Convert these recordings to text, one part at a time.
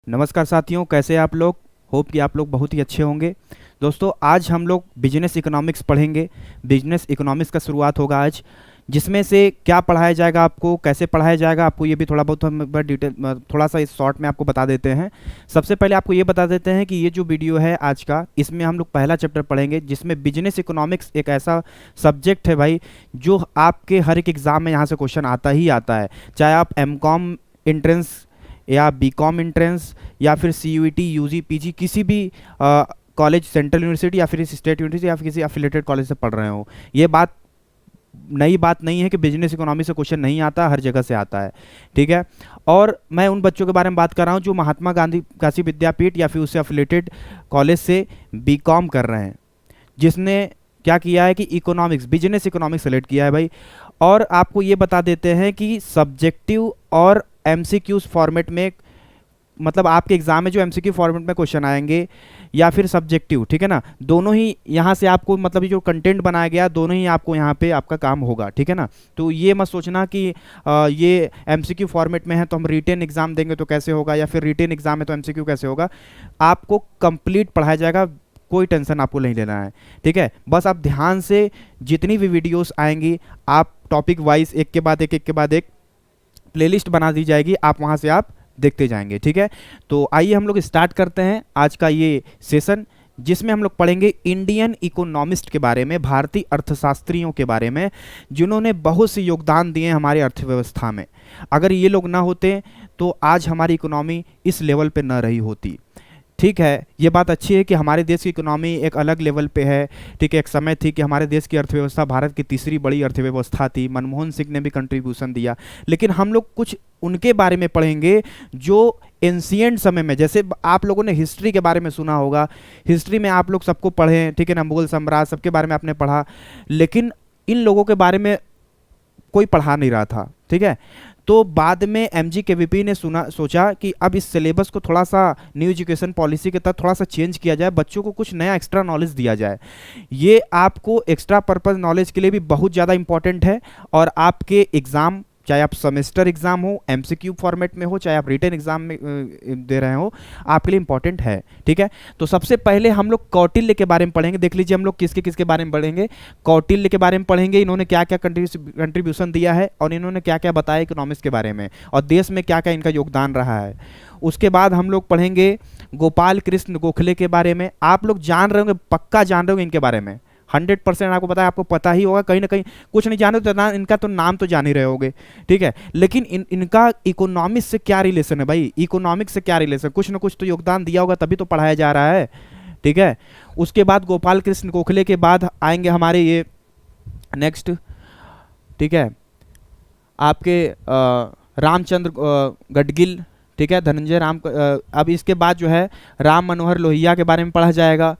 नमस्कार साथियों, कैसे हैं आप लोग। होप कि आप लोग बहुत ही अच्छे होंगे। दोस्तों, आज हम लोग बिजनेस इकोनॉमिक्स पढ़ेंगे। बिजनेस इकोनॉमिक्स का शुरुआत होगा आज, जिसमें से क्या पढ़ाया जाएगा आपको, कैसे पढ़ाया जाएगा आपको, ये भी थोड़ा बहुत हम एक बार डिटेल थोड़ा सा इस शॉर्ट में आपको बता देते हैं। सबसे पहले आपको ये बता देते हैं कि ये जो वीडियो है आज का, इसमें हम लोग पहला चैप्टर पढ़ेंगे, जिसमें बिजनेस इकोनॉमिक्स एक ऐसा सब्जेक्ट है भाई, जो आपके हर एक एग्ज़ाम में यहाँ से क्वेश्चन आता ही आता है। चाहे आप एम.कॉम एंट्रेंस या बी.कॉम एंट्रेंस या फिर सी.यू.ई.टी, यू.जी, पी.जी किसी भी कॉलेज, सेंट्रल यूनिवर्सिटी या फिर स्टेट यूनिवर्सिटी या फिर किसी एफिलेटेड कॉलेज से पढ़ रहे हो, ये बात नई बात नहीं है कि बिजनेस इकोनॉमी से क्वेश्चन नहीं आता, हर जगह से आता है। ठीक है। और मैं उन बच्चों के बारे में बात कर रहा हूँ जो महात्मा गांधी काशी विद्यापीठ या फिर उससे एफिलेटेड कॉलेज से बी.कॉम कर रहे हैं, जिसने क्या किया है कि इकोनॉमिक्स, बिजनेस इकोनॉमिक्स सेलेक्ट किया है भाई। और आपको ये बता देते हैं कि सब्जेक्टिव और एमसीक्यूज फॉर्मेट में, मतलब आपके एग्जाम में जो एमसीक्यू फॉर्मेट में क्वेश्चन आएंगे या फिर सब्जेक्टिव, ठीक है ना, दोनों ही यहाँ से आपको, मतलब ये जो कंटेंट बनाया गया दोनों ही आपको यहाँ पे आपका काम होगा। ठीक है ना। तो ये मत सोचना कि ये एमसीक्यू फॉर्मेट में है तो हम रिटेन एग्जाम देंगे तो कैसे होगा, या फिर रिटेन एग्जाम में तो एमसीक्यू कैसे होगा। आपको कंप्लीट पढ़ाया जाएगा, कोई टेंशन आपको नहीं लेना है। ठीक है। बस आप ध्यान से जितनी भी वीडियोस आएंगी, आप टॉपिक वाइज एक के बाद एक प्लेलिस्ट बना दी जाएगी, आप वहाँ से आप देखते जाएंगे। ठीक है। तो आइए हम लोग स्टार्ट करते हैं आज का ये सेशन, जिसमें हम लोग पढ़ेंगे इंडियन इकोनॉमिस्ट के बारे में, भारतीय अर्थशास्त्रियों के बारे में, जिन्होंने बहुत से योगदान दिए हमारी अर्थव्यवस्था में। अगर ये लोग ना होते तो आज हमारी इकोनॉमी इस लेवल पे ना रही होती। ठीक है, ये बात अच्छी है कि हमारे देश की इकोनॉमी एक अलग लेवल पे है। ठीक है, एक समय थी कि हमारे देश की अर्थव्यवस्था भारत की तीसरी बड़ी अर्थव्यवस्था थी, मनमोहन सिंह ने भी कंट्रीब्यूशन दिया। लेकिन हम लोग कुछ उनके बारे में पढ़ेंगे जो एंशिएंट समय में, जैसे आप लोगों ने हिस्ट्री के बारे में सुना होगा, हिस्ट्री में आप लोग सबको पढ़े, ठीक है ना, मुगल साम्राज्य सबके बारे में आपने पढ़ा, लेकिन इन लोगों के बारे में कोई पढ़ा नहीं रहा था। ठीक है। तो बाद में एमजीकेवीपी ने सोचा कि अब इस सिलेबस को थोड़ा सा न्यू एजुकेशन पॉलिसी के तहत थोड़ा सा चेंज किया जाए, बच्चों को कुछ नया एक्स्ट्रा नॉलेज दिया जाए। ये आपको एक्स्ट्रा पर्पस नॉलेज के लिए भी बहुत ज़्यादा इंपॉर्टेंट है, और आपके एग्ज़ाम, चाहे आप सेमेस्टर एग्जाम हो, एमसीक्यू फॉर्मेट में हो, चाहे आप रिटन एग्जाम में दे रहे हो, आपके लिए इंपॉर्टेंट है। ठीक है। तो सबसे पहले हम लोग कौटिल्य के बारे में पढ़ेंगे। देख लीजिए हम लोग किसके किसके बारे में पढ़ेंगे। कौटिल्य के बारे में पढ़ेंगे, इन्होंने क्या क्या कंट्रीब्यूशन दिया है और इन्होंने क्या क्या बताया इकोनॉमिक्स के बारे में, और देश में क्या क्या इनका योगदान रहा है। उसके बाद हम लोग पढ़ेंगे गोपाल कृष्ण गोखले के बारे में। आप लोग जान रहे होंगे, पक्का जान रहे होंगे इनके बारे में, 100% आपको पता है, आपको पता ही होगा, कहीं ना कहीं कुछ नहीं जाने तो इनका तो नाम तो जान ही रहे होगे। ठीक है। लेकिन इनका इकोनॉमिक्स से क्या रिलेशन है भाई, इकोनॉमिक्स से क्या रिलेशन, कुछ ना कुछ तो योगदान दिया होगा, तभी तो पढ़ाया जा रहा है। ठीक है। उसके बाद गोपाल कृष्ण गोखले के बाद आएंगे हमारे ये नेक्स्ट, ठीक है, आपके रामचंद्र गडगिल, ठीक है, धनंजय राम। अब इसके बाद जो है राम मनोहर लोहिया के बारे में पढ़ा जाएगा।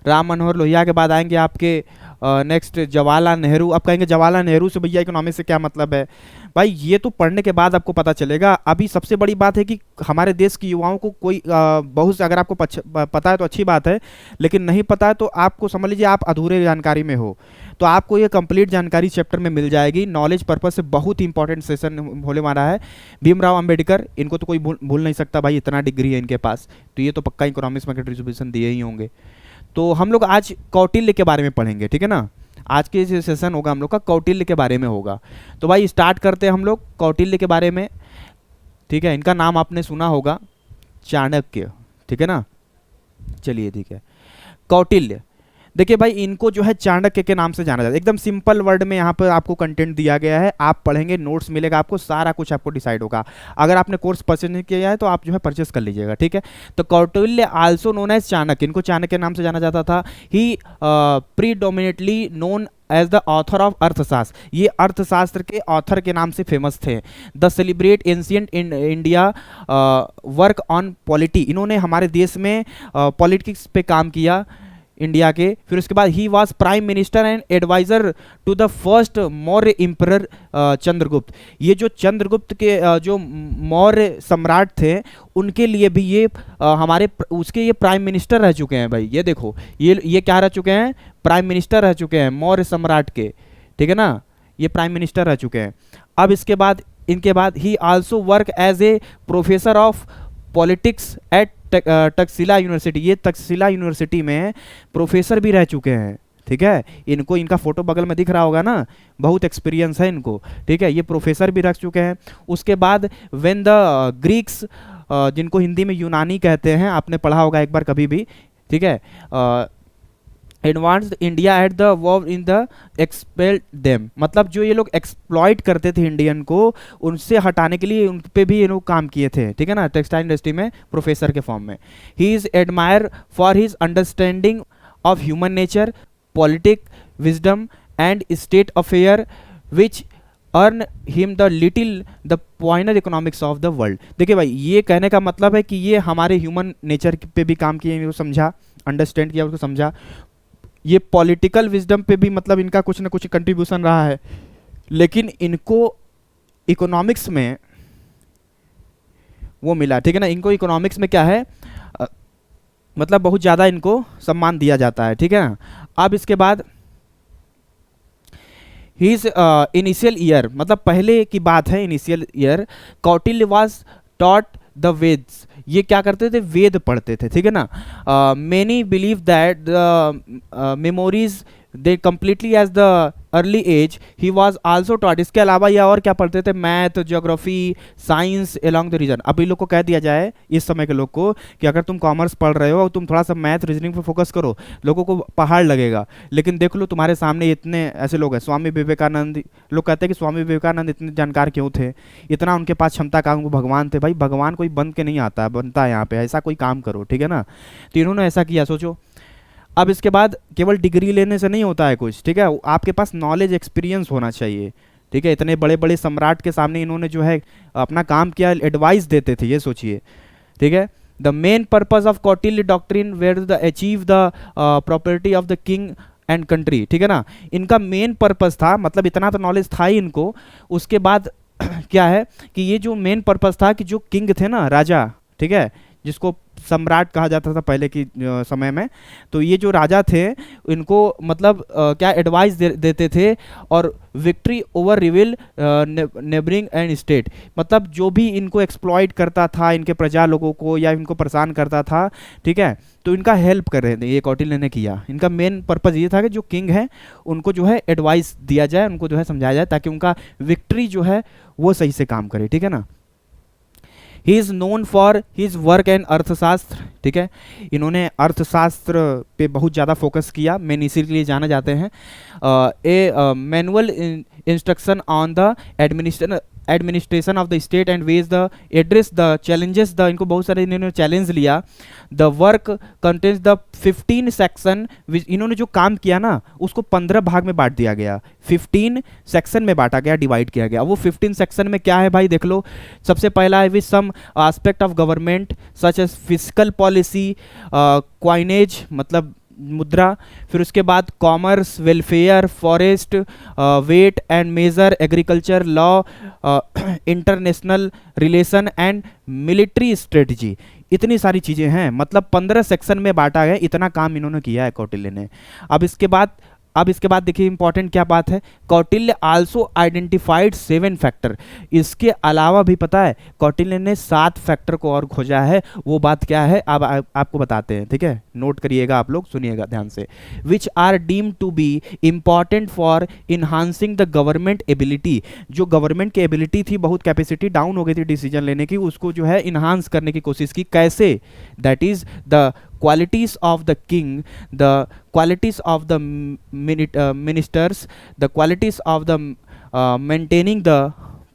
राम मनोहर लोहिया के बाद आएंगे आपके नेक्स्ट जवाहरलाल नेहरू। अब कहेंगे जवाहरलाल नेहरू से भैया इकोनॉमिक्स से क्या मतलब है भाई, ये तो पढ़ने के बाद आपको पता चलेगा। अभी सबसे बड़ी बात है कि हमारे देश के युवाओं को कोई बहुत से, अगर आपको पता है तो अच्छी बात है, लेकिन नहीं पता है तो आपको समझ लीजिए आप अधूरे जानकारी में हो। तो आपको ये कंप्लीट जानकारी चैप्टर में मिल जाएगी। नॉलेज पर्पज से बहुत ही इंपॉर्टेंट सेशन होने वाला है। भीमराव अंबेडकर, इनको तो कोई भूल नहीं सकता भाई, इतना डिग्री है इनके पास, तो ये तो पक्का इकोनॉमिक्स में कंट्रीब्यूशन दिए ही होंगे। तो हम लोग आज कौटिल्य के बारे में पढ़ेंगे। ठीक है ना। आज के जो सेशन होगा हम लोग का कौटिल्य के बारे में होगा। तो भाई स्टार्ट करते हैं हम लोग कौटिल्य के बारे में। ठीक है। इनका नाम आपने सुना होगा, चाणक्य। ठीक है ना। चलिए ठीक है, कौटिल्य। देखिए भाई, इनको जो है चाणक्य के नाम से जाना जाता है। एकदम सिंपल वर्ड में यहाँ पर आपको कंटेंट दिया गया है, आप पढ़ेंगे, नोट्स मिलेगा आपको, सारा कुछ आपको डिसाइड होगा। अगर आपने कोर्स परचेज नहीं किया है तो आप जो है परचेज कर लीजिएगा। ठीक है। तो Kautilya also known as Chanakya, इनको चाणक्य के नाम से जाना जाता था। He predominantly known as the author of Arthashastra, ये अर्थशास्त्र के ऑथर के नाम से फेमस थे। The celebrate ancient India work on polity, इन्होंने हमारे देश में पॉलिटिक्स पे काम किया इंडिया के। फिर उसके बाद ही was prime minister and advisor to the first Maurya emperor Chandragupta, ये जो चंद्रगुप्त के जो मौर्य सम्राट थे उनके लिए भी ये हमारे उसके ये प्राइम मिनिस्टर रह चुके हैं भाई। ये देखो, ये क्या रह चुके हैं, प्राइम मिनिस्टर रह चुके हैं मौर्य सम्राट के। ठीक है ना, ये प्राइम मिनिस्टर रह चुके हैं। अब इसके बाद, इनके बाद ही also work as a professor of politics at Takshashila university, ये तक्षशिला यूनिवर्सिटी में प्रोफेसर भी रह चुके हैं, ठीक है। इनको, इनका फोटो बगल में दिख रहा होगा ना, बहुत एक्सपीरियंस है इनको, ठीक है। ये प्रोफेसर भी रख चुके हैं। उसके बाद व्हेन द ग्रीक्स, जिनको हिंदी में यूनानी कहते हैं, आपने पढ़ा होगा एक बार कभी भी, ठीक है। Advanced India at the war in the expelled them, मतलब जो ये लोग एक्सप्लॉइट करते थे इंडियन को, उनसे हटाने के लिए उन पे भी ये लोग काम किए थे, ठीक है ना, टेक्सटाइल इंडस्ट्री में प्रोफेसर के फॉर्म में। He is admire for his understanding of human nature, politic wisdom and state affair which earn him the little the pioneer economics of the world. देखिए भाई, ये कहने का मतलब है कि ये हमारे ह्यूमन नेचर पे भी काम किए, वो समझा, अंडरस्टैंड किया, उसको समझा। ये पॉलिटिकल विजडम पे भी मतलब इनका कुछ ना कुछ कंट्रीब्यूशन रहा है, लेकिन इनको इकोनॉमिक्स में वो मिला, ठीक है ना। इनको इकोनॉमिक्स में क्या है, मतलब बहुत ज़्यादा इनको सम्मान दिया जाता है, ठीक है ना। अब इसके बाद हिज इनिशियल ईयर, मतलब पहले की बात है, initial year, Kautilya was taught the Vedas, ये क्या करते थे, वेद पढ़ते थे, ठीक है ना। Many believe that the memories they completely as the early age ही वॉज आल्सो टॉट। इसके अलावा ये और क्या पढ़ते थे, math, geography, science along the region. अब इन लोग को कह दिया जाए, इस समय के लोग को, कि अगर तुम कॉमर्स पढ़ रहे हो और तुम थोड़ा सा मैथ रीजनिंग पे फोकस करो, लोगों को पहाड़ लगेगा। लेकिन देख लो तुम्हारे सामने इतने ऐसे लोग हैं, स्वामी विवेकानंद, लोग कहते हैं कि स्वामी विवेकानंद इतने जानकार क्यों थे, इतना उनके पास क्षमता का, उनको भगवान थे। भाई भगवान कोई बन के नहीं आता है, बनता है यहाँ पे, ऐसा कोई काम करो, ठीक है ना। तो इन्होंने ऐसा किया, सोचो। अब इसके बाद केवल डिग्री लेने से नहीं होता है कुछ, ठीक है, आपके पास नॉलेज, एक्सपीरियंस होना चाहिए, ठीक है। इतने बड़े बड़े सम्राट के सामने इन्होंने जो है अपना काम किया, एडवाइस देते थे, ये सोचिए, ठीक है। The main purpose of Kautilya doctrine where the achieve the property of the king and country, ठीक है ना। इनका मेन पर्पज था, मतलब इतना तो नॉलेज था ही इनको। उसके बाद क्या है कि ये जो मेन पर्पज था कि जो किंग थे ना, राजा, ठीक है, जिसको सम्राट कहा जाता था पहले की समय में, तो ये जो राजा थे इनको मतलब क्या एडवाइस देते थे, और victory over रिविल neighbouring and state, मतलब जो भी इनको एक्सप्लॉइट करता था, इनके प्रजा लोगों को, या इनको परेशान करता था, ठीक है, तो इनका हेल्प कर रहे थे, ये कौटिल्य ने किया। इनका मेन पर्पज ये था कि जो किंग है उनको जो है एडवाइस दिया जाए, उनको जो है समझाया जाए, ताकि उनका विक्ट्री जो है वो सही से काम करे, ठीक है ना। He is known for his work and अर्थशास्त्र, ठीक है, इन्होंने अर्थशास्त्र पे बहुत ज़्यादा फोकस किया, मेन इसीलिए जाना जाते हैं। A manual instruction on the administration of the state and ways the address the challenges the, इनको बहुत सारे इन्होंने चैलेंज लिया। The work contains the 15 section, इन्होंने जो काम किया ना उसको 15 भाग में बांट दिया गया, 15 सेक्शन में बांटा गया, डिवाइड किया गया। वो 15 सेक्शन में क्या है भाई, देख लो। सबसे पहला है with some aspect of government such as physical policy, coinage मतलब मुद्रा, फिर उसके बाद commerce, welfare, forest, weight and measure, agriculture, law, international relation and military strategy. इतनी सारी चीज़ें हैं, मतलब 15 सेक्शन में बांटा गया, इतना काम इन्होंने किया है कौटिल्य ने। अब इसके बाद देखिए इंपॉर्टेंट क्या बात है, कौटिल्य आल्सो आइडेंटिफाइड 7 फैक्टर। इसके अलावा भी पता है कौटिल्य ने 7 फैक्टर को और खोजा है। वो बात क्या है अब आपको बताते हैं, ठीक है, नोट करिएगा, आप लोग सुनिएगा ध्यान से। Which are deemed to be important for enhancing the government ability, जो गवर्नमेंट की एबिलिटी थी, बहुत कैपेसिटी डाउन हो गई थी डिसीजन लेने की, उसको जो है इन्हांस करने की कोशिश की। कैसे, that is the qualities of the king, the qualities of the ministers, the qualities of the maintaining the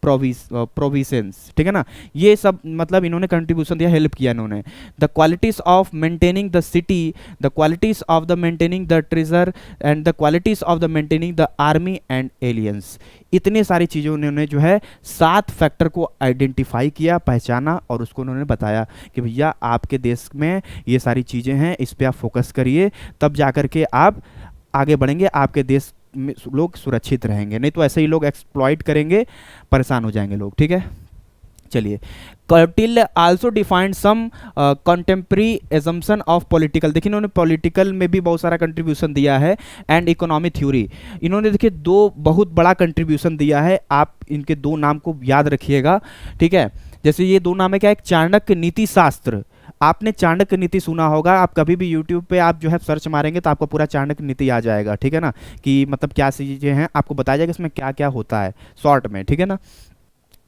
provisions, ठीक है ना। ये सब मतलब इन्होंने कंट्रीब्यूशन दिया, हेल्प किया इन्होंने। The qualities of maintaining the city, the qualities of the maintaining the treasure and the qualities of the maintaining the army and aliens. इतने सारी चीज़ों उन्होंने जो है 7 फैक्टर को आइडेंटिफाई किया, पहचाना, और उसको उन्होंने बताया कि भैया आपके देश में ये सारी चीज़ें हैं, इस पर आप फोकस करिए, तब जा कर के आप आगे बढ़ेंगे, आपके देश में लोग सुरक्षित रहेंगे, नहीं तो ऐसे ही लोग एक्सप्लॉइट करेंगे, परेशान हो जाएंगे लोग, ठीक है। चलिए, Kautilya also defined some contemporary assumption of political, देखिए इन्होंने पॉलिटिकल में भी बहुत सारा कंट्रीब्यूशन दिया है, एंड इकोनॉमिक थ्योरी। इन्होंने देखिए 2 बहुत बड़ा कंट्रीब्यूशन दिया है, आप इनके 2 नाम को याद रखिएगा, ठीक है। जैसे ये दो नाम है क्या, एक चाणक्य नीति शास्त्र, आपने चाणक्य नीति सुना होगा, आप कभी भी यूट्यूब पे आप जो है सर्च मारेंगे तो आपको पूरा चाणक्य नीति आ जाएगा, ठीक है ना, कि मतलब क्या चीज़ें हैं आपको बताया जाएगा इसमें क्या क्या होता है शॉर्ट में, ठीक है ना।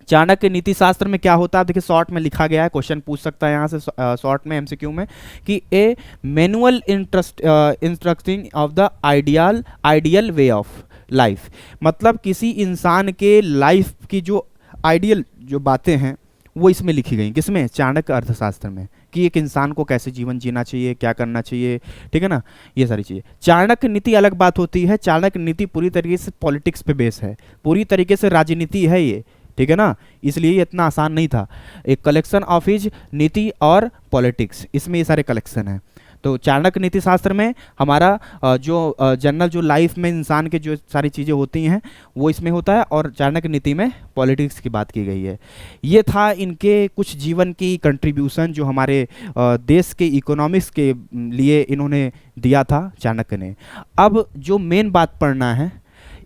चाणक्य नीति शास्त्र में क्या होता है, देखिए शॉर्ट में लिखा गया है, क्वेश्चन पूछ सकता है यहाँ से शॉर्ट में एमसीक्यू में, कि a manual instructing of the ideal way of life, मतलब किसी इंसान के लाइफ की जो आइडियल जो बातें हैं वो इसमें लिखी गई, किसमें, चाणक्य अर्थशास्त्र में, कि एक इंसान को कैसे जीवन जीना चाहिए, क्या करना चाहिए, ठीक है ना, ये सारी चीज़ें। चाणक्य नीति अलग बात होती है, चाणक्य नीति पूरी तरीके से पॉलिटिक्स पे बेस है, पूरी तरीके से राजनीति है ये, ठीक है ना, इसलिए ये इतना आसान नहीं था। एक कलेक्शन ऑफ हिज नीति और पॉलिटिक्स, इसमें ये सारे कलेक्शन है। तो चाणक्य नीति शास्त्र में हमारा जो जनरल जो लाइफ में इंसान के जो सारी चीज़ें होती हैं वो इसमें होता है, और चाणक्य नीति में पॉलिटिक्स की बात की गई है। ये था इनके कुछ जीवन की कंट्रीब्यूशन जो हमारे देश के इकोनॉमिक्स के लिए इन्होंने दिया था चाणक्य ने। अब जो मेन बात पढ़ना है,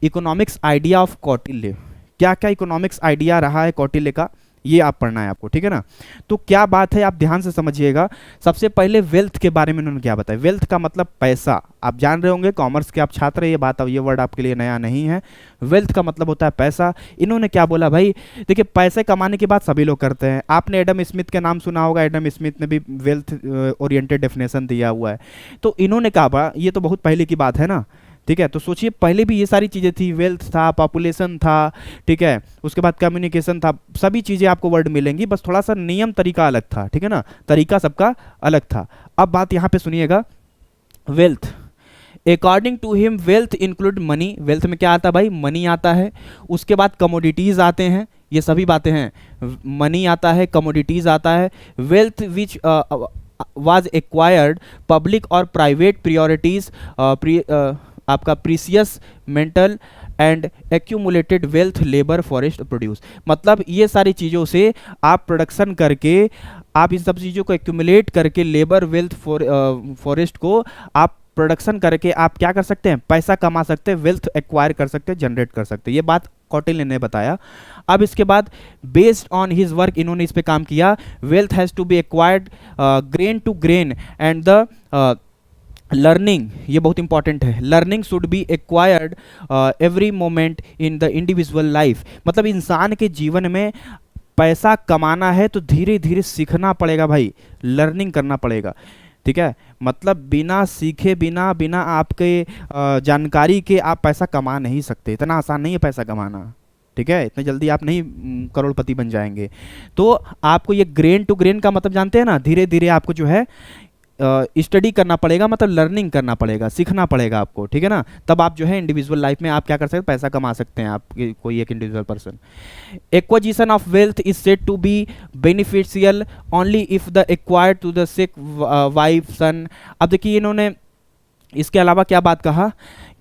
इकोनॉमिक्स आइडिया ऑफ कौटिल्य, क्या क्या इकोनॉमिक्स आइडिया रहा है कौटिल्य का, ये आप पढ़ना है आपको, ठीक है ना। तो क्या बात है आप ध्यान से समझिएगा। सबसे पहले वेल्थ के बारे में इन्होंने क्या बताया, वेल्थ का मतलब पैसा, आप जान रहे होंगे कॉमर्स के आप छात्र, ये बात, अब ये वर्ड आपके लिए नया नहीं है, वेल्थ का मतलब होता है पैसा। इन्होंने क्या बोला भाई, देखिए पैसे कमाने की बात सभी लोग करते हैं, आपने एडम स्मिथ का नाम सुना होगा, एडम स्मिथ ने भी वेल्थ ओरिएंटेड डेफिनेशन दिया हुआ है। तो इन्होंने कहा, ये तो बहुत पहले की बात है ना, ठीक है, तो सोचिए पहले भी ये सारी चीज़ें थी, वेल्थ था, पॉपुलेशन था, ठीक है, उसके बाद कम्युनिकेशन था, सभी चीज़ें आपको वर्ड मिलेंगी, बस थोड़ा सा नियम तरीका अलग था, ठीक है ना, तरीका सबका अलग था। अब बात यहाँ पे सुनिएगा, wealth, according to him wealth include money, wealth में क्या आता है भाई, मनी आता है, उसके बाद कमोडिटीज़ आते हैं, ये सभी बातें हैं, मनी आता है, कमोडिटीज़ आता है, wealth which was acquired public और प्राइवेट प्रियोरिटीज़, आपका precious mental and accumulated wealth labour forest produce, मतलब ये सारी चीज़ों से आप प्रोडक्शन करके, आप इन सब चीज़ों को एक्यूमुलेट करके लेबर वेल्थ फॉरेस्ट को आप प्रोडक्शन करके आप क्या कर सकते हैं, पैसा कमा सकते हैं, वेल्थ एक्वायर कर सकते हैं, जनरेट कर सकते हैं, ये बात कौटिल्य ने बताया। अब इसके बाद बेस्ड ऑन हिज वर्क इन्होंने इस पे काम किया, wealth has to be acquired grain to grain and the learning, ये बहुत इंपॉर्टेंट है, learning should be acquired every moment in the individual life, मतलब इंसान के जीवन में पैसा कमाना है तो धीरे धीरे सीखना पड़ेगा भाई, लर्निंग करना पड़ेगा, ठीक है, मतलब बिना सीखे, बिना बिना आपके जानकारी के आप पैसा कमा नहीं सकते, इतना आसान नहीं है पैसा कमाना, ठीक है, इतनी जल्दी आप नहीं करोड़पति बन जाएंगे। तो आपको ये ग्रेन टू ग्रेन का मतलब जानते हैं ना, धीरे धीरे आपको जो है स्टडी करना पड़ेगा, मतलब लर्निंग करना पड़ेगा, सीखना पड़ेगा आपको, ठीक है ना, तब आप जो है इंडिविजुअल लाइफ में आप क्या कर सकते हैं, पैसा कमा सकते हैं आप, कोई एक individual person. Acquisition of wealth is said to be beneficial only if the acquired to the sick wife son. अब देखिए इन्होंने इसके अलावा क्या बात कहा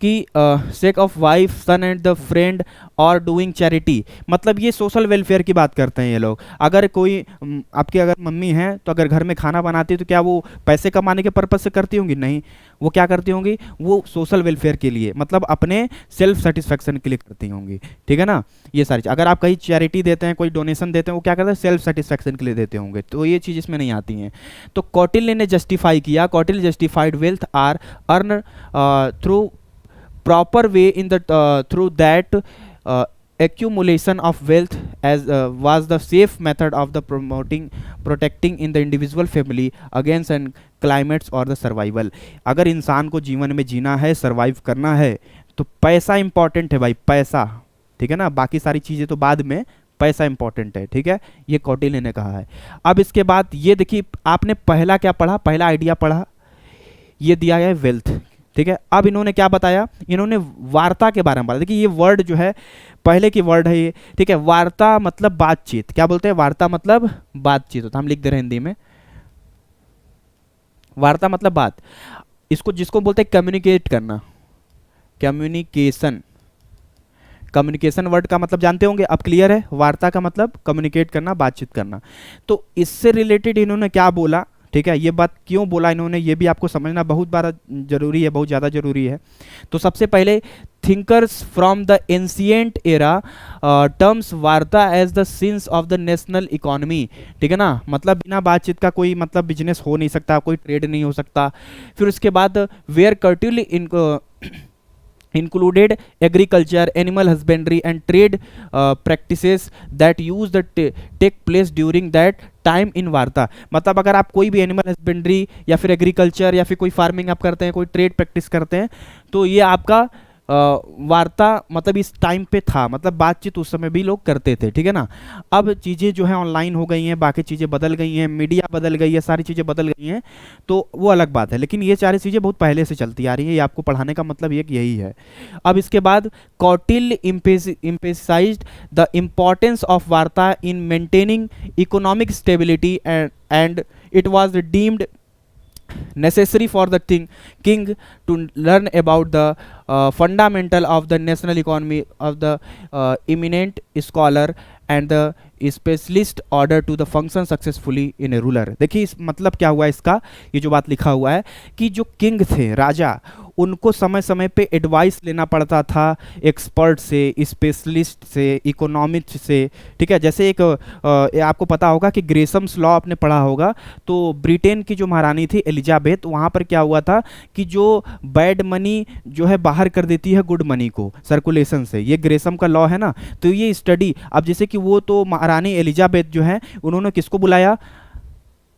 कि sake of wife son and the friend और डूइंग चैरिटी, मतलब ये सोशल वेलफेयर की बात करते हैं ये लोग। अगर कोई आपकी अगर मम्मी हैं तो अगर घर में खाना बनाती है तो क्या वो पैसे कमाने के पर्पज़ से करती होंगी, नहीं, वो क्या करती होंगी, वो सोशल वेलफेयर के लिए, मतलब अपने सेल्फ सेटिस्फैक्शन के लिए करती होंगी, ठीक है ना, ये सारी चीज़। अगर आप कहीं चैरिटी देते हैं, कोई डोनेशन देते हैं, वो क्या करते हैं, सेल्फ सेटिस्फैक्शन के लिए देते होंगे, तो ये चीज़ इसमें नहीं आती हैं। तो कौटिल्य ने जस्टिफाई किया, Kautilya justified wealth are earn through proper way in the through that accumulation of wealth as was the safe method of the protecting in the individual family against and climates or the survival। अगर इंसान को जीवन में जीना है, survive करना है, तो पैसा इंपॉर्टेंट है भाई, पैसा, ठीक है ना, बाकी सारी चीज़ें तो बाद में, पैसा इंपॉर्टेंट है, ठीक है, ये कौटिल्य ने कहा है। अब इसके बाद ये देखिए आपने पहला क्या पढ़ा, पहला आइडिया पढ़ा, ये दिया है वेल्थ, ठीक है। अब इन्होंने क्या बताया, इन्होंने वार्ता के बारे में बताया। देखिए ये वर्ड जो है पहले की वर्ड है ये, ठीक है, वार्ता मतलब बातचीत, क्या बोलते हैं, वार्ता मतलब बातचीत होता है, हम लिख दे रहे हैं हिंदी में, वार्ता मतलब बात, इसको जिसको बोलते हैं कम्युनिकेट करना, कम्युनिकेशन, कम्युनिकेशन वर्ड का मतलब जानते होंगे, अब क्लियर है, वार्ता का मतलब कम्युनिकेट करना, बातचीत करना। तो इससे रिलेटेड इन्होंने क्या बोला, ठीक है, ये बात क्यों बोला इन्होंने, ये भी आपको समझना बहुत बड़ा जरूरी है, बहुत ज़्यादा जरूरी है। तो सबसे पहले thinkers from the ancient era terms वार्ता as the sins of the national economy। ठीक है ना, मतलब बिना बातचीत का कोई मतलब बिजनेस हो नहीं सकता, कोई ट्रेड नहीं हो सकता। फिर उसके बाद where कर्टिल included agriculture, animal husbandry and trade practices that use the take place during that time in वार्ता। मतलब अगर आप कोई भी एनिमल हस्बेंड्री या फिर एग्रीकल्चर या फिर कोई फार्मिंग आप करते हैं, कोई ट्रेड प्रैक्टिस करते हैं, तो ये आपका वार्ता मतलब इस टाइम पे था, मतलब बातचीत उस समय भी लोग करते थे। ठीक है ना। अब चीज़ें जो है ऑनलाइन हो गई हैं, बाकी चीज़ें बदल गई हैं, मीडिया बदल गई है, सारी चीज़ें बदल गई हैं, तो वो अलग बात है। लेकिन ये सारी चीज़ें बहुत पहले से चलती आ रही हैं, ये आपको पढ़ाने का मतलब एक यही है। अब इसके बाद Kautilya emphasized the importance of varta in maintaining economic stability and it was deemed necessary for the king to learn about the fundamental of the national economy of the eminent scholar and the specialist order to the function successfully in a ruler. देखिए इस मतलब क्या हुआ इसका, ये जो बात लिखा हुआ है कि जो किंग थे, राजा, उनको समय समय पे एडवाइस लेना पड़ता था एक्सपर्ट से, स्पेशलिस्ट से, इकोनॉमिस्ट से। ठीक है, जैसे एक आपको पता होगा कि ग्रेसम्स लॉ आपने पढ़ा होगा, तो ब्रिटेन की जो महारानी थी एलिजाबेथ, वहाँ पर क्या हुआ था कि जो बैड मनी जो है बाहर कर देती है गुड मनी को सर्कुलेशन से, ये ग्रेसम का लॉ है ना। तो ये स्टडी, अब जैसे कि वो तो महारानी एलिजाबेथ जो है, उन्होंने किसको बुलाया,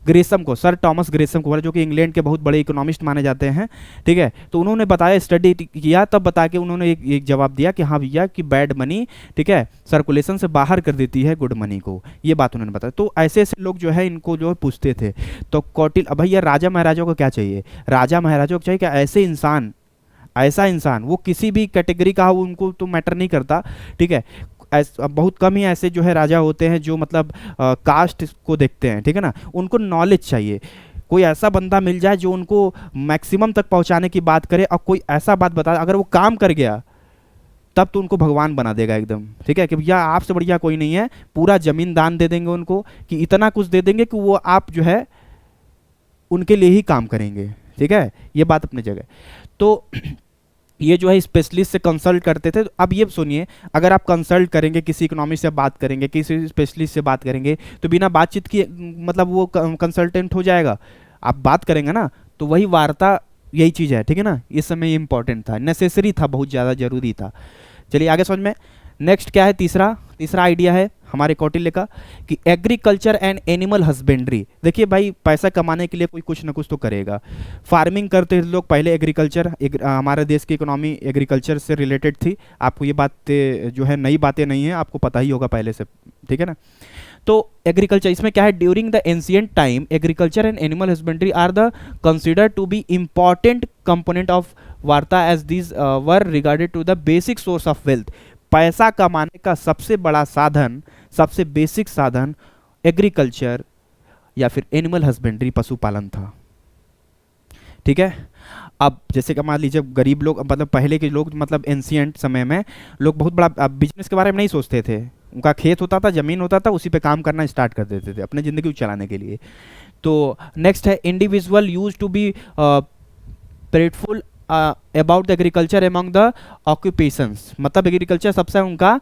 ग्रेसम को, सर टॉमस ग्रेसम को, जो कि इंग्लैंड के बहुत बड़े इकोनॉमिस्ट माने जाते हैं। ठीक है, तो उन्होंने बताया, स्टडी किया, तब बता के उन्होंने एक जवाब दिया कि हाँ भैया कि बैड मनी, ठीक है, सर्कुलेशन से बाहर कर देती है गुड मनी को, ये बात उन्होंने बताया। तो ऐसे ऐसे लोग जो है इनको जो है पूछते थे। तो कौटिल, अब भैया राजा महाराजाओं को क्या चाहिए, राजा महाराजाओं को चाहिए कि ऐसे इंसान, ऐसा इंसान, वो किसी भी कैटेगरी का हो, उनको तो मैटर नहीं करता। ठीक है, बहुत कम ही ऐसे जो है राजा होते हैं जो मतलब कास्ट को देखते हैं। ठीक है ना, उनको नॉलेज चाहिए, कोई ऐसा बंदा मिल जाए जो उनको मैक्सिमम तक पहुंचाने की बात करे, और कोई ऐसा बात बता, अगर वो काम कर गया तब तो उनको भगवान बना देगा एकदम। ठीक है, कि भैया आपसे बढ़िया कोई नहीं है, पूरा जमीन दान दे देंगे उनको, कि इतना कुछ दे देंगे कि वो आप जो है उनके लिए ही काम करेंगे। ठीक है, ये बात अपनी जगह। तो ये जो है स्पेशलिस्ट से कंसल्ट करते थे। तो अब ये सुनिए, अगर आप कंसल्ट करेंगे, किसी इकोनॉमिस्ट से बात करेंगे, किसी स्पेशलिस्ट से बात करेंगे, तो बिना बातचीत की मतलब वो कंसल्टेंट हो जाएगा। आप बात करेंगे ना, तो वही वार्ता, यही चीज़ है। ठीक है ना, इस समय ये इंपॉर्टेंट था, नेसेसरी था, बहुत ज़्यादा जरूरी था। चलिए आगे समझ में। नेक्स्ट क्या है, तीसरा आइडिया है हमारे कौटिल्य का कि एग्रीकल्चर एंड एनिमल हस्बेंड्री। देखिए भाई, पैसा कमाने के लिए कोई कुछ ना कुछ तो करेगा। फार्मिंग करते थे लोग पहले, एग्रीकल्चर, हमारे देश की इकोनॉमी एग्रीकल्चर से रिलेटेड थी। आपको ये बातें जो है नई बातें नहीं है, आपको पता ही होगा पहले से। ठीक है ना। तो एग्रीकल्चर, इसमें क्या है, during the ancient time agriculture and animal husbandry are the considered to be important component of varta as this were regarded to the basic source of wealth. पैसा कमाने का सबसे बड़ा साधन, सबसे बेसिक साधन एग्रीकल्चर या फिर एनिमल हस्बेंड्री, पशुपालन था। ठीक है, अब जैसे कि मान लीजिए गरीब लोग, मतलब पहले के लोग, मतलब एंशिएंट समय में लोग बहुत बड़ा बिजनेस के बारे में नहीं सोचते थे। उनका खेत होता था, जमीन होता था, उसी पे काम करना स्टार्ट कर देते थे अपने ज़िंदगी को चलाने के लिए। तो नेक्स्ट है इंडिविजुअल यूज टू बी प्रेटफुल about the agriculture among the occupations. मतलब एग्रीकल्चर सबसे उनका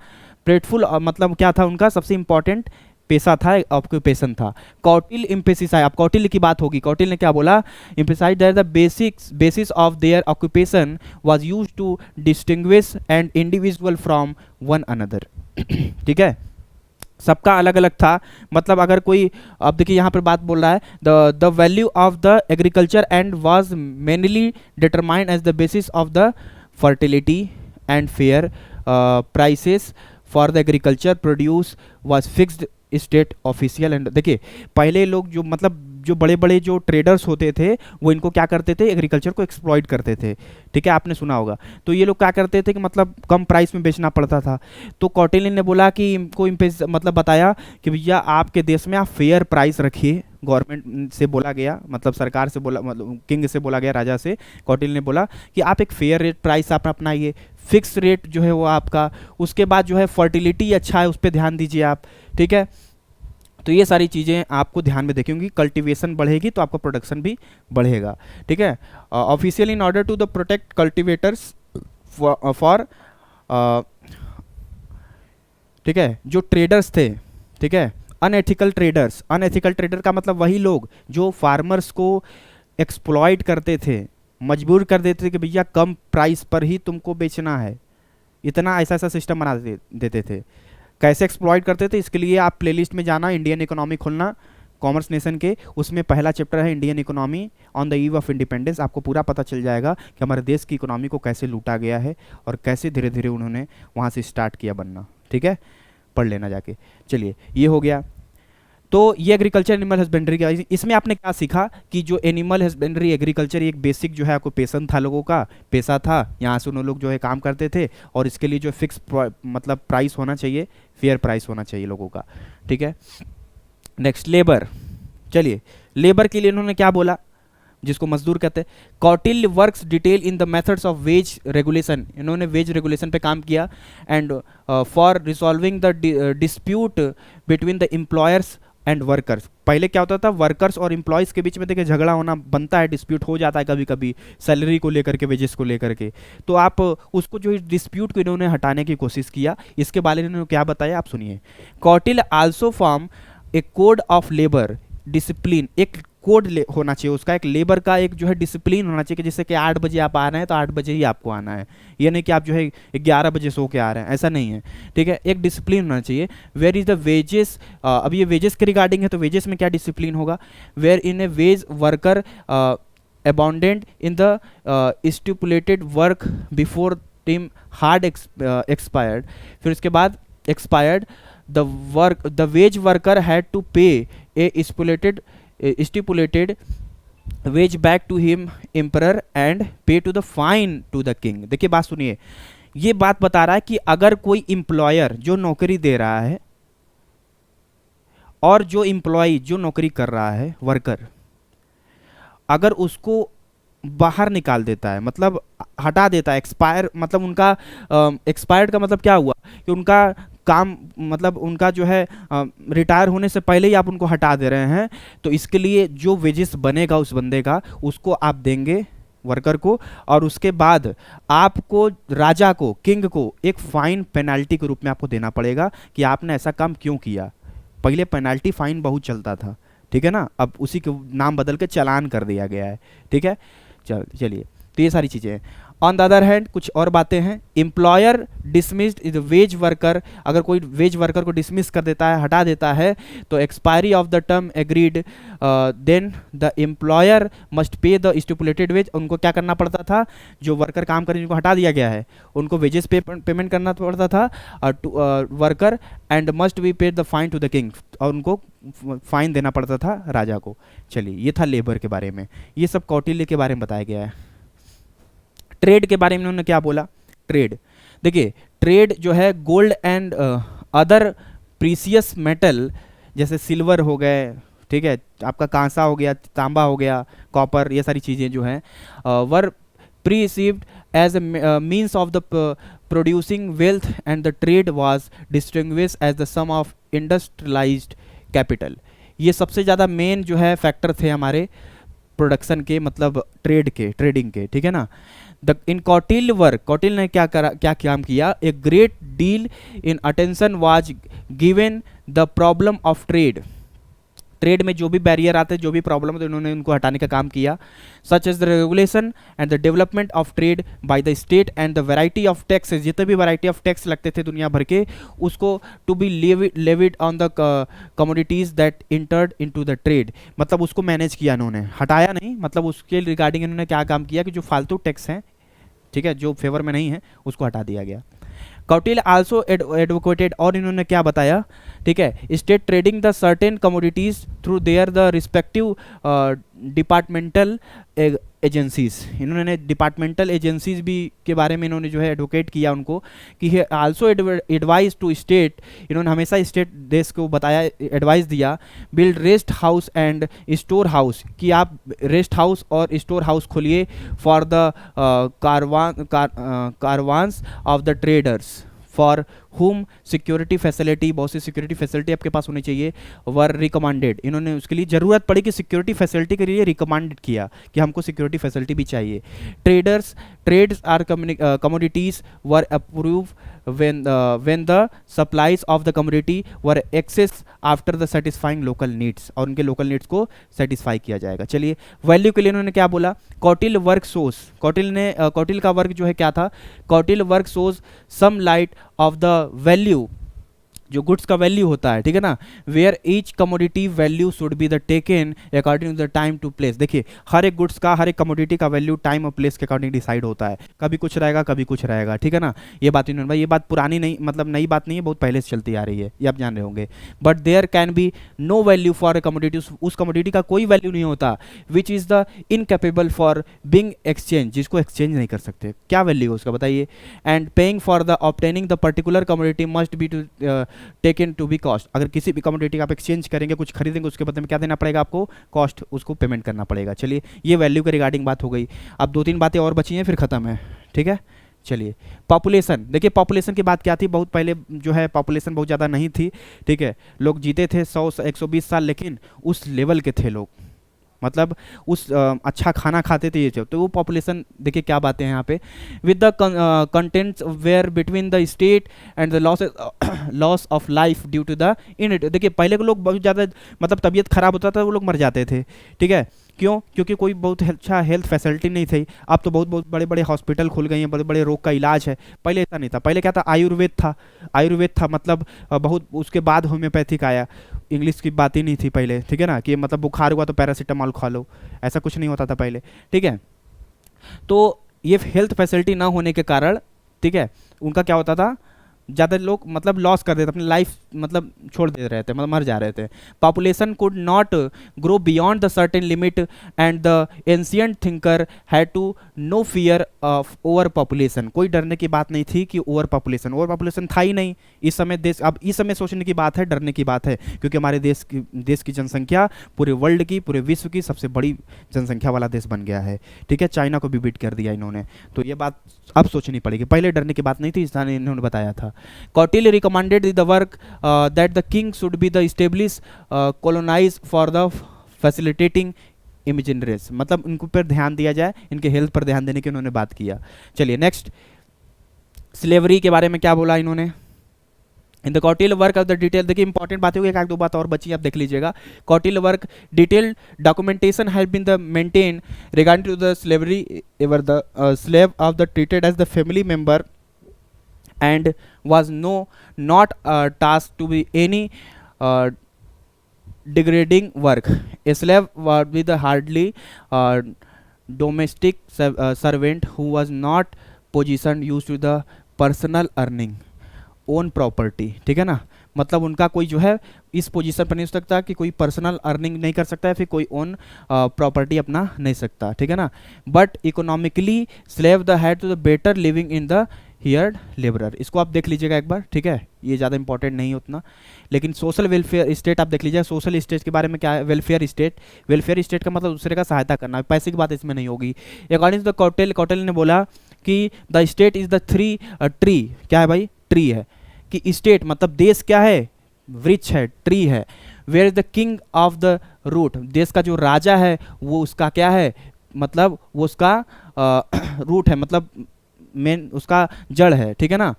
प्रेटफुल, मतलब क्या था, उनका सबसे इंपॉर्टेंट पेशा था, ऑक्यूपेशन था। कौटिल्य एम्फेसिसाइज, अब कौटिल्य की बात होगी, कौटिल्य ने क्या बोला, emphasize that the basis of their occupation was used to distinguish and individual from one another. ठीक है, सबका अलग अलग था। मतलब अगर कोई, अब देखिए यहाँ पर बात बोल रहा है, the value of the agriculture and was mainly determined as the basis of the fertility and fair prices for the agriculture produce was fixed state official. And देखिए पहले लोग जो, मतलब जो बड़े बड़े जो ट्रेडर्स होते थे, वो इनको क्या करते थे, एग्रीकल्चर को एक्सप्लॉइट करते थे। ठीक है, आपने सुना होगा। तो ये लोग क्या करते थे कि मतलब कम प्राइस में बेचना पड़ता था। तो कौटिल्य ने बोला कि इनको मतलब बताया कि भैया आपके देश में आप फेयर प्राइस रखिए। गवर्नमेंट से बोला गया, मतलब सरकार से बोला, मतलब किंग से बोला गया, राजा से। कौटिल्य ने बोला कि आप एक फेयर रेट प्राइस आप अपनाइए, फिक्स रेट जो है वो आपका। उसके बाद जो है फर्टिलिटी अच्छा है, उस पर ध्यान दीजिए आप। ठीक है, तो ये सारी चीज़ें आपको ध्यान में देखेंगी। कल्टीवेशन बढ़ेगी तो आपका प्रोडक्शन भी बढ़ेगा। ठीक है, official in order to the protect cultivators for, ठीक है, जो ट्रेडर्स थे, ठीक है, अनएथिकल ट्रेडर्स, अनएथिकल ट्रेडर का मतलब वही लोग जो फार्मर्स को एक्सप्लॉइट करते थे, मजबूर कर देते थे कि भैया कम प्राइस पर ही तुमको बेचना है, इतना ऐसा ऐसा सिस्टम बना देते थे। कैसे एक्सप्लॉइट करते थे, इसके लिए आप प्लेलिस्ट में जाना, इंडियन इकोनॉमी खोलना कॉमर्स नेशन के, उसमें पहला चैप्टर है Indian economy on the eve of independence. आपको पूरा पता चल जाएगा कि हमारे देश की इकोनॉमी को कैसे लूटा गया है और कैसे धीरे धीरे उन्होंने वहाँ से स्टार्ट किया बनना, ठीक है, पढ़ लेना जाके। चलिए ये हो गया। तो ये एग्रीकल्चर एनिमल हस्बेंड्री का, इसमें आपने क्या सीखा कि जो एनिमल हस्बेंड्री एग्रीकल्चर एक बेसिक जो है ऑक्यूपेशन था, लोगों का पेशा था, यहाँ से उन लोग जो है काम करते थे, और इसके लिए जो फिक्स मतलब प्राइस होना चाहिए, फेयर प्राइस होना चाहिए लोगों का, ठीक है। नेक्स्ट लेबर, चलिए लेबर के लिए इन्होंने क्या बोला, जिसको मजदूर कहते हैं। Kautilya works detail in the methods of ways regulation, इन्होंने वेज रेगुलेशन पे काम किया। And for resolving the dispute between the employers and workers, पहले क्या होता था, वर्कर्स और एम्प्लॉयज़ के बीच में देखिए झगड़ा होना बनता है, डिस्प्यूट हो जाता है कभी कभी सैलरी को लेकर के, वेजेस को लेकर के, तो आप उसको जो डिस्प्यूट को इन्होंने हटाने की कोशिश किया। इसके बारे में इन्होंने क्या बताया, आप सुनिए। Kautilya also form A code of labour discipline, एक कोड होना चाहिए उसका, एक लेबर का एक जो है डिसिप्लिन होना चाहिए कि जैसे कि 8 बजे आप आ रहे हैं तो 8 बजे ही आपको आना है, ये नहीं कि आप जो है 11 बजे सो के आ रहे हैं, ऐसा नहीं है, ठीक है, एक डिसिप्लिन होना चाहिए। वेयर इज द वेजेस, अब ये वेजेस के रिगार्डिंग है, तो वेजेस में क्या डिसिप्लिन होगा, where in a wage worker abundant in the stipulated work before team hard expired, फिर उसके बाद expired the wage worker had to pay a stipulated wage back to him emperor and pay to the fine to the king। देखिए बात सुनिए, ये बात बता रहा है कि अगर कोई एम्प्लॉयर जो नौकरी दे रहा है और जो एम्प्लॉय जो नौकरी कर रहा है, वर्कर, अगर उसको बाहर निकाल देता है, मतलब हटा देता है, एक्सपायर, मतलब उनका एक्सपायर्ड का मतलब क्या हुआ कि उनका काम, मतलब उनका जो है रिटायर होने से पहले ही आप उनको हटा दे रहे हैं, तो इसके लिए जो वेजेस बनेगा उस बंदे का, उसको आप देंगे वर्कर को, और उसके बाद आपको राजा को, किंग को एक फाइन पेनाल्टी के रूप में आपको देना पड़ेगा कि आपने ऐसा काम क्यों किया। पहले पेनाल्टी फाइन बहुत चलता था, ठीक है ना, अब उसी के नाम बदल के चालान कर दिया गया है, ठीक है। चलिए, तो ये सारी चीज़ें हैं। ऑन द अदर हैंड कुछ और बातें हैं। Employer dismissed is wage worker, अगर कोई वेज वर्कर को डिसमिस कर देता है, हटा देता है, तो expiry of the term agreed then the employer must pay the stipulated wage, उनको क्या करना पड़ता था, जो वर्कर काम करें जिनको हटा दिया गया है उनको वेजेस पेमेंट करना पड़ता था worker, and must be paid the fine to the king, और उनको फाइन देना पड़ता था राजा को। चलिए, ये था लेबर के बारे में, ये सब कौटिल्य के बारे में बताया गया है। ट्रेड के बारे में उन्होंने क्या बोला, ट्रेड, देखिए ट्रेड जो है gold and other precious metal, जैसे सिल्वर हो गए, ठीक है, आपका कांसा हो गया, तांबा हो गया, कॉपर, ये सारी चीज़ें जो हैं were perceived as a means of the producing wealth, and the trade was distinguished as the sum of industrialised capital. ये सबसे ज़्यादा मेन जो है फैक्टर थे हमारे प्रोडक्शन के, मतलब ट्रेड के, ट्रेडिंग के, ठीक है ना। इन कौटिल्य वर्क, कौटिल्य ने क्या करा, क्या काम किया, a great deal in attention was given the problem of trade, trade में जो भी बैरियर आते हैं, जो भी प्रॉब्लम है, तो इन्होंने उनको हटाने का काम किया। Such as the regulation and the development of trade by the state and the variety of taxes, जितने भी वैरायटी ऑफ टैक्स लगते थे दुनिया भर के, उसको to be levied on the commodities that entered into the trade, मतलब उसको मैनेज किया इन्होंने, हटाया नहीं, मतलब उसके रिगार्डिंग इन्होंने क्या काम किया कि जो फालतू टैक्स हैं, ठीक है, जो फेवर में नहीं है, उसको हटा दिया गया। कौटिल्य आल्सो एडवोकेटेड, और इन्होंने क्या बताया, ठीक है, state trading the certain commodities through their the respective departmental agencies, इन्होंने डिपार्टमेंटल एजेंसीज भी के बारे में इन्होंने जो है एडवोकेट किया उनको, कि आल्सो एडवाइज टू स्टेट, इन्होंने हमेशा स्टेट देश को बताया, एडवाइस दिया, build rest house and store house, कि आप रेस्ट हाउस और स्टोर हाउस खोलिए for the कारवांस of the traders, for whom security facility, बहुत सी सिक्योरिटी फैसिलिटी आपके पास होनी चाहिए, वर रिकमेंडेड, इन्होंने उसके लिए ज़रूरत पड़ी कि सिक्योरिटी फैसिलिटी के लिए रिकमेंडेड किया कि हमको सिक्योरिटी फैसिलिटी भी चाहिए। Trades are commodities were approve when the supplies of the commodity were excess after the satisfying local needs, और उनके लोकल नीड्स को सेटिस्फाई किया जाएगा। चलिए वैल्यू के लिए इन्होंने क्या बोला, कौटिल्य वर्क सोर्स, कौटिल्य का वर्क जो है क्या था, Kautilya work source some light of the value, जो गुड्स का वैल्यू होता है, ठीक है ना, where each commodity value should be the taken according to the time to place. देखिए हर एक गुड्स का, हर एक कमोडिटी का वैल्यू टाइम और प्लेस के अकॉर्डिंग डिसाइड होता है, कभी कुछ रहेगा कभी कुछ रहेगा, ठीक है ना। ये बात इन्होंने, ये बात पुरानी नहीं, मतलब नई बात नहीं है, बहुत पहले से चलती आ रही है, ये आप जान रहे होंगे। But there can be no value for a commodity, उस कमोडिटी का कोई वैल्यू नहीं होता, which is the incapable for being exchange, जिसको एक्सचेंज नहीं कर सकते, क्या वैल्यू है उसका बताइए। And paying for the obtaining the particular commodity must be to taken to be cost, अगर किसी भी कमोडिटी का आप एक्सचेंज करेंगे, कुछ खरीदेंगे, उसके बदले में क्या देना पड़ेगा आपको, कॉस्ट, उसको पेमेंट करना पड़ेगा। चलिए ये वैल्यू के रिगार्डिंग बात हो गई। अब 2-3 बातें और बची हैं फिर खत्म है, ठीक है। चलिए पॉपुलेशन, देखिए पॉपुलेशन की बात क्या थी, बहुत पहले जो है पॉपुलेशन बहुत ज़्यादा नहीं थी, ठीक है, लोग जीते थे 100-120 साल, लेकिन उस लेवल के थे लोग, मतलब उस अच्छा खाना खाते थे, ये सब, तो वो पॉपुलेशन, देखिए क्या बातें हैं यहाँ पे, with the contents where between the state and the loss of life due to the इनइट। देखिए पहले के लोग बहुत ज़्यादा, मतलब तबीयत खराब होता था वो लोग मर जाते थे, ठीक है, क्यों, क्योंकि कोई बहुत अच्छा हेल्थ फैसिलिटी नहीं थी। अब तो बहुत बहुत बड़े बड़े हॉस्पिटल खुल गए हैं, बड़े बड़े रोग का इलाज है, पहले ऐसा नहीं था। पहले क्या था, आयुर्वेद था, मतलब बहुत, उसके बाद होम्योपैथिक आया, इंग्लिश की बात ही नहीं थी पहले, ठीक है ना, कि मतलब बुखार हुआ तो पैरासीटामॉल खा लो, ऐसा कुछ नहीं होता था पहले, ठीक है। तो ये हेल्थ फैसिलिटी ना होने के कारण, ठीक है, उनका क्या होता था, ज़्यादा लोग मतलब लॉस कर देते, अपनी लाइफ मतलब छोड़ दे रहे थे, मतलब मर जा रहे थे। Population could not grow beyond the certain limit and the ancient thinker had to no fear of over population, कोई डरने की बात नहीं थी कि ओवर पॉपुलेशन था ही नहीं इस समय देश। अब इस समय सोचने की बात है, डरने की बात है, क्योंकि हमारे देश की जनसंख्या पूरे वर्ल्ड की, पूरे विश्व की सबसे बड़ी जनसंख्या वाला देश बन गया है, ठीक है, चाइना को भी बीट कर दिया इन्होंने। तो ये बात अब सोचनी पड़ेगी, पहले डरने की बात नहीं थी, इसलिए इन्होंने बताया था। Kautilya recommended the work that the king should be the established colonize for the facilitating imaginaries, मतलब इनको पर ध्यान दिया जाए, इनके हेल्थ पर ध्यान देने की उन्होंने बात किया। चलिए नेक्स्ट, स्लेवरी के बारे में क्या बोला इन्होंने। In the Kautilya work of the detail, देखिए इंपॉर्टेंट बात होगी, एक दो बात और बची, आप देख लीजिएगा। Kautilya work detail documentation have been the maintain regarding to the slavery ever the slave of the treated as the family member and was not tasked to be any degrading work. A slave was with a hardly domestic servant who was not positioned used to the personal earning own property, ठीक है ना, मतलब उनका कोई जो है इस position पर नहीं हो सकता कि कोई पर्सनल अर्निंग नहीं कर सकता है, फिर कोई ओन प्रॉपर्टी अपना नहीं सकता, ठीक है ना। But economically slave the had to the better living in the hired labourer, इसको आप देख लीजिएगा एक बार, ठीक है, ये ज़्यादा इंपॉर्टेंट नहीं उतना। लेकिन सोशल वेलफेयर स्टेट आप देख लीजिएगा, सोशल स्टेट के बारे में क्या है, वेलफेयर स्टेट का मतलब दूसरे का सहायता करना, पैसे की बात इसमें नहीं होगी। अकॉर्डिंग टू द कौटिल्य ने बोला कि the state is the tree, क्या है भाई, ट्री है, कि स्टेट मतलब देश क्या है, वृक्ष है, ट्री है। Where is the king of the root, देश का जो राजा है वो उसका क्या है, मतलब वो उसका रूट है, मतलब मेन उसका जड़ है, ठीक है ना।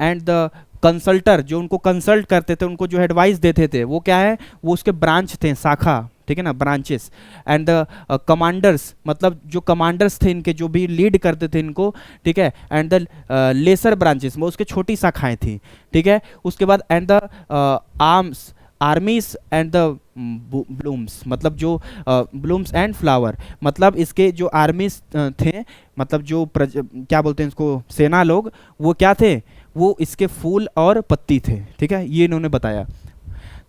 एंड द कंसल्टर, जो उनको कंसल्ट करते थे, उनको जो एडवाइस देते थे, वो क्या है, वो उसके ब्रांच थे, शाखा, ठीक है ना, ब्रांचेस। एंड द कमांडर्स, मतलब जो कमांडर्स थे इनके, जो भी लीड करते थे इनको, ठीक है। एंड द लेसर ब्रांचेस, वो उसके छोटी शाखाएं थी, ठीक है। उसके बाद and the armies and the blooms, मतलब जो ब्लूम्स एंड फ्लावर, मतलब इसके जो आर्मीज थे, मतलब जो क्या बोलते हैं इसको, सेना लोग, वो क्या थे, वो इसके फूल और पत्ती थे, ठीक है, ये इन्होंने बताया।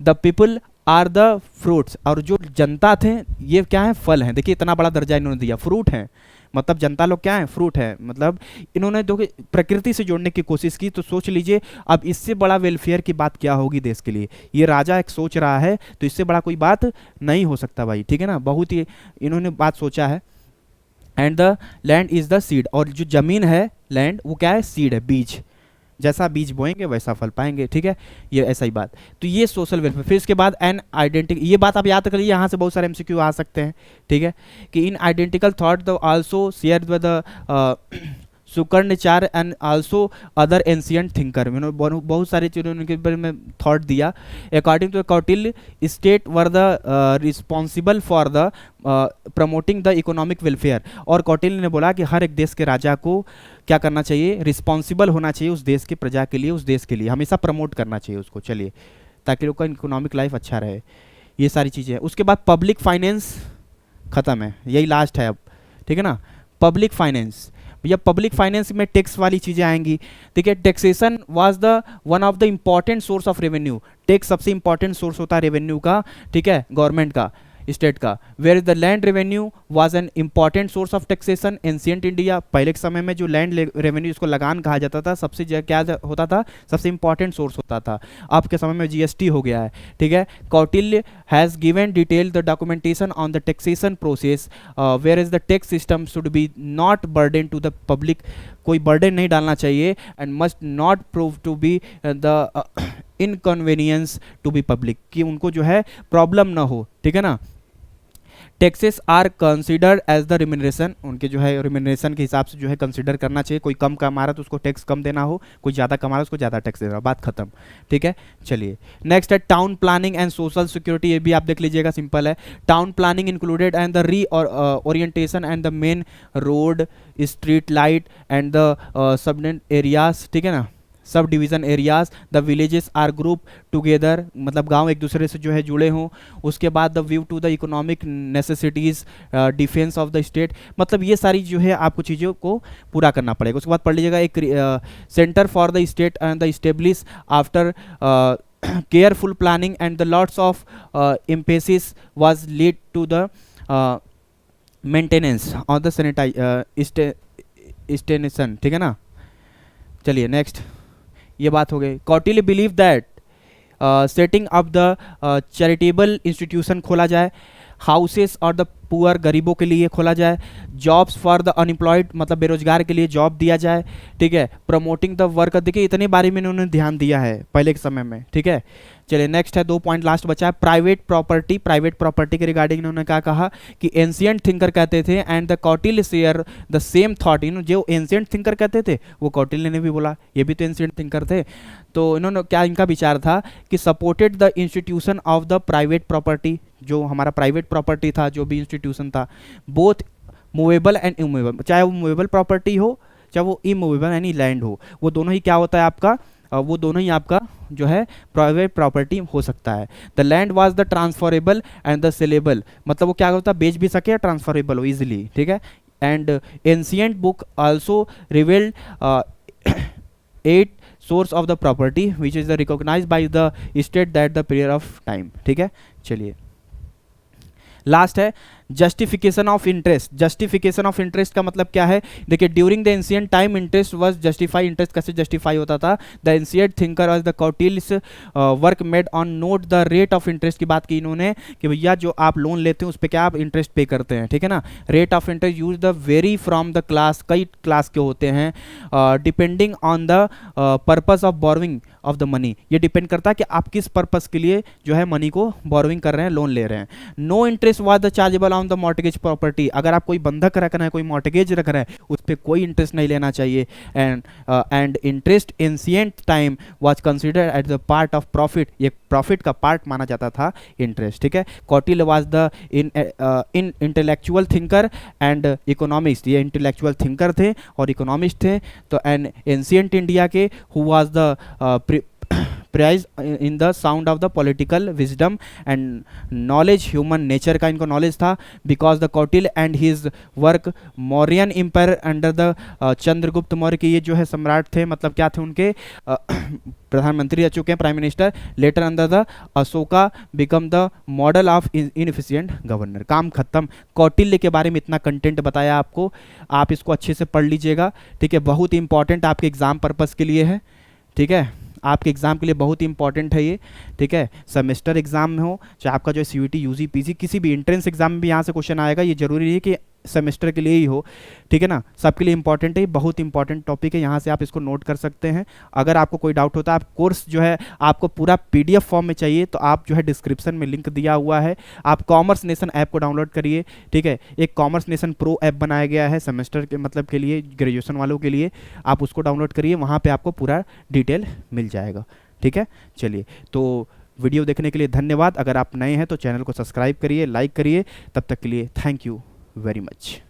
The people are the fruits, और जो जनता थे ये क्या है, फल हैं, देखिए इतना बड़ा दर्जा इन्होंने दिया, फ्रूट हैं, मतलब जनता लोग क्या है, फ्रूट है, मतलब इन्होंने देखिए प्रकृति से जोड़ने की कोशिश की। तो सोच लीजिए अब इससे बड़ा वेलफेयर की बात क्या होगी देश के लिए, ये राजा एक सोच रहा है, तो इससे बड़ा कोई बात नहीं हो सकता भाई, ठीक है ना, बहुत ही इन्होंने बात सोचा है। And the land is the seed, और जो जमीन है, लैंड, वो क्या है, सीड है, बीज, जैसा बीज बोएंगे वैसा फल पाएंगे, ठीक है, ये ऐसा ही बात। तो ये सोशल वेलफेयर। फिर इसके बाद एन आइडेंटिकल, ये बात आप याद करिए, यहाँ से बहुत सारे एमसीक्यू आ सकते हैं, ठीक है, कि in identical thought the also share with Shukracharya and also other ancient thinker, बहुत सारे चीज़ों उनके बारे में थॉट दिया। According to Kautilya, state were the responsible for the promoting the economic welfare. और कौटिल्य ने बोला कि हर एक देश के राजा को क्या करना चाहिए, रिस्पॉन्सिबल होना चाहिए उस देश की प्रजा के लिए, उस देश के लिए हमेशा प्रमोट करना चाहिए उसको, चलिए, ताकि लोग का इकोनॉमिक लाइफ अच्छा रहे। ये सारी चीज़ें। उसके बाद पब्लिक फाइनेंस खत्म है, यही लास्ट है अब, ठीक है ना। पब्लिक फाइनेंस, भैया पब्लिक फाइनेंस में टैक्स वाली चीज़ें आएंगी, ठीक है। Taxation was the one of the important source of revenue, tax सबसे इंपॉर्टेंट सोर्स होता है रेवेन्यू का, ठीक है, गवर्नमेंट का, स्टेट का। Where is the land revenue was an important source of taxation. Ancient India, पहले के समय में जो लैंड रेवेन्यू, इसको लगान कहा जाता था, सबसे क्या होता था, सबसे इंपॉर्टेंट सोर्स होता था। अब के समय में जीएसटी हो गया है, ठीक है। Kautilya has given detail the documentation on the taxation process, where is the tax system should be not burden to the public, कोई बर्डन नहीं डालना चाहिए, and must not prove to be the inconvenience to be public, कि उनको जो है problem ना हो, ठीक है ना। Taxes are considered as the remuneration, उनके जो है रिम्यूनरेशन के हिसाब से जो है कंसिडर करना चाहिए, कोई कम कमा रहा तो उसको टैक्स कम देना हो, कोई ज़्यादा कमा रहा उसको ज़्यादा टैक्स देना, बात खत्म, ठीक है। चलिए नेक्स्ट है town planning and social security, ये भी आप देख लीजिएगा, सिंपल है। Town planning included and the reorientation and the main road, street light and the subnet areas, ठीक है ना, subdivision areas. The villages are group together, मतलब गांव एक दूसरे से जो है जुड़े हों। उसके बाद the view to the economic necessities, defence of the state, मतलब ये सारी जो है आपको चीज़ों को पूरा करना पड़ेगा। उसके बाद पढ़ लीजिएगा एक centre for the state and the establish after careful planning and the lots of emphasis was lead to the maintenance on the sanitization, ठीक है ना। चलिए नेक्स्ट, ये बात हो गई। Kautilya believe that setting up the charitable institution खोला जाए, हाउसेस और द पुअर, गरीबों के लिए खोला जाए, जॉब्स फॉर द अनएम्प्लॉयड, मतलब बेरोजगार के लिए जॉब दिया जाए, ठीक है। प्रमोटिंग द वर्क, देखिए इतने बारे में इन्होंने ध्यान दिया है पहले के समय में, ठीक है। चलिए नेक्स्ट है, 2 पॉइंट लास्ट बचा है, प्राइवेट प्रॉपर्टी। प्राइवेट प्रॉपर्टी के रिगार्डिंग इन्होंने क्या कहा कि एंशिएंट थिंकर कहते थे and the Kautilya share the same thought, जो एंशिएंट थिंकर कहते थे वो कौटिल्य ने भी बोला, ये भी तो एंशिएंट थिंकर थे। तो इन्होंने क्या, इनका विचार था कि supported the institution of the private property, जो हमारा प्राइवेट प्रॉपर्टी था, जो भी इंस्टीट्यूशन था, बोथ मूवेबल एंड इमूवेबल, चाहे वो मूवेबल प्रॉपर्टी हो चाहे वो इमूवेबल यानी लैंड हो, वो दोनों ही क्या होता है आपका, वो दोनों ही आपका जो है प्राइवेट प्रॉपर्टी हो सकता है। The land was the transferable and the saleable, मतलब वो क्या होता है, बेच भी सके या ट्रांसफरेबल हो इजीली, ठीक है। And ancient book also revealed 8 source of the property which is the recognised by the state that the period of time, ठीक है। चलिए लास्ट है justification of interest. Justification of interest का मतलब क्या है, देखिए during the ancient time interest was justify, इंटरेस्ट कैसे जस्टिफाई होता था, the ancient thinker was the Kautilya's work made on note the rate of interest की बात की इन्होंने, कि भैया जो आप लोन लेते हैं उस पर क्या आप इंटरेस्ट पे करते हैं, ठीक है ना। Rate of interest use the very from the class, कई क्लास के होते हैं, depending on the purpose of borrowing of the money, ये डिपेंड करता है कि आप किस पर्पस के लिए जो है मनी को बोरोइंग कर रहे हैं, लोन ले रहे हैं। No interest was the chargeable on the mortgage property, अगर आप कोई बंधक रख रहे हैं, कोई मॉर्टगेज रख रहे हैं, उस पर कोई इंटरेस्ट नहीं लेना चाहिए। And interest ancient time was considered at the part of profit, ये प्रॉफिट का पार्ट माना जाता था इंटरेस्ट, ठीक है। Kautilya was the in intellectual thinker and economist, ये इंटेलेक्चुअल थिंकर थे और इकोनॉमिस्ट थे। तो एंड एंशिएंट इंडिया के who was the prize in the sound of the political wisdom and knowledge, human nature का इनको नॉलेज था, because the Kautilya and his work Mauryan empire under the Chandragupta Maurya के, ये जो है सम्राट थे, मतलब क्या थे उनके प्रधानमंत्री रह चुके हैं, prime minister, later under the Ashoka become the model of inefficient governor. काम खत्म। कौटिल्य के बारे में इतना कंटेंट बताया आपको, आप इसको अच्छे से पढ़ लीजिएगा, ठीक है। बहुत इंपॉर्टेंट आपके एग्जाम पर्पज़ के लिए है, ठीक है, आपके एग्जाम के लिए बहुत ही इंपॉर्टेंट है ये, ठीक है। सेमेस्टर एग्जाम में हो चाहे आपका जो सीयूटी यूजी पीजी किसी भी एंट्रेंस एग्जाम में भी यहाँ से क्वेश्चन आएगा, ये जरूरी है कि सेमेस्टर के लिए ही हो, ठीक है ना, सबके लिए इंपॉर्टेंट है, बहुत इंपॉर्टेंट टॉपिक है, यहाँ से आप इसको नोट कर सकते हैं। अगर आपको कोई डाउट होता है, आप कोर्स जो है आपको पूरा पीडीएफ फॉर्म में चाहिए तो आप जो है डिस्क्रिप्शन में लिंक दिया हुआ है, आप कॉमर्स नेशन ऐप को डाउनलोड करिए, ठीक है। एक कॉमर्स नेशन प्रो ऐप बनाया गया है सेमेस्टर के मतलब के लिए, ग्रेजुएशन वालों के लिए, आप उसको डाउनलोड करिए, वहाँ पे आपको पूरा डिटेल मिल जाएगा, ठीक है। चलिए, तो वीडियो देखने के लिए धन्यवाद। अगर आप नए हैं तो चैनल को सब्सक्राइब करिए, लाइक करिए। तब तक के लिए थैंक यू वेरी मच।